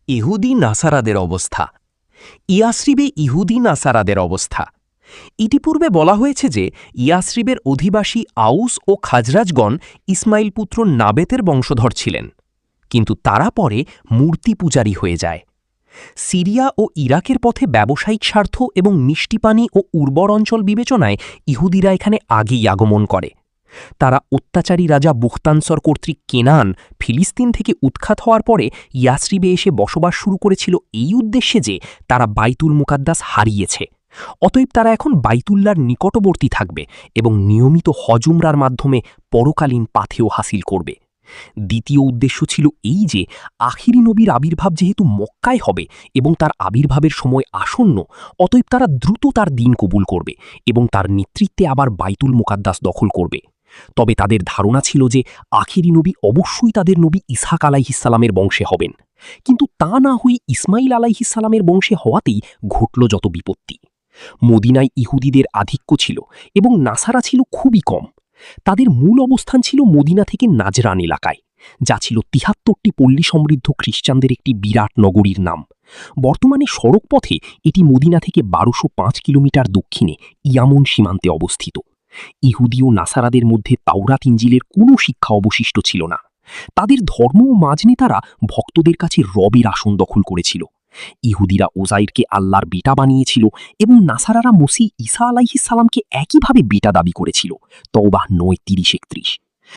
ইহুদি নাসারাদের অবস্থা। ইয়াসরিবে ইহুদি নাসারাদের অবস্থা। ইতিপূর্বে বলা হয়েছে যে ইয়াসরিবের অধিবাসী আউস ও খাজরাজগণ ইসমাইল পুত্র নাবেতের বংশধর ছিলেন, কিন্তু তারা পরে মূর্তি পূজারী হয়ে যায়। সিরিয়া ও ইরাকের পথে ব্যবসায়িক স্বার্থ এবং মিষ্টিপানি ও উর্বর অঞ্চল বিবেচনায় ইহুদিরা এখানে আগেই আগমন করে। তারা অত্যাচারী রাজা বুখতানসর কর্তৃক কেনান ফিলিস্তিন থেকে উৎখাত হওয়ার পরে ইয়াসরিবে এসে বসবাস শুরু করেছিল এই উদ্দেশ্যে যে তারা বাইতুল মুকাদ্দাস হারিয়েছে, অতএব তারা এখন বাইতুল্লার নিকটবর্তী থাকবে এবং নিয়মিত হজুমরার মাধ্যমে পরকালীন পাথেয় হাসিল করবে। দ্বিতীয় উদ্দেশ্য ছিল এই যে আখিরি নবীর আবির্ভাব যেহেতু মক্কায় হবে এবং তার আবির্ভাবের সময় আসন্ন, অতএব তারা দ্রুত তার দিন কবুল করবে এবং তার নেতৃত্বে আবার বাইতুল মুকাদ্দাস দখল করবে। তবে তাদের ধারণা ছিল যে আখিরি নবী অবশ্যই তাদের নবী ইসহাক আলাইহিসসালামের বংশে হবেন, কিন্তু তা না হয়ে ইসমাইল আলাইহিসসালামের বংশে হওয়াতেই ঘটল যত বিপত্তি। মদিনায় ইহুদিদের আধিক্য ছিল এবং নাসারা ছিল খুবই কম। তাদের মূল অবস্থান ছিল মদিনা থেকে নাজরান এলাকায়, যা ছিল ৭৩টি পল্লী সমৃদ্ধ খ্রিস্টানদের একটি বিরাট নগরীর নাম। বর্তমানে সড়ক পথে এটি মদিনা থেকে ১২০৫ কিলোমিটার দক্ষিণে ইয়ামন সীমান্তে অবস্থিত। ইহুদি ও নাসারাদের মধ্যে তাওরাত ইঞ্জিলের কোনো শিক্ষা অবশিষ্ট ছিল না। তাদের ধর্ম ও মাজনেতারা ভক্তদের কাছে রবের আসন দখল করেছিল। ইহুদিরা ওজাইরকে আল্লাহর বেটা বানিয়েছিল এবং নাসারারা মসিহ ঈসা আলাইহিসসালামকে একইভাবে বেটা দাবি করেছিল। তওবাহ ৯:৩১-৩১।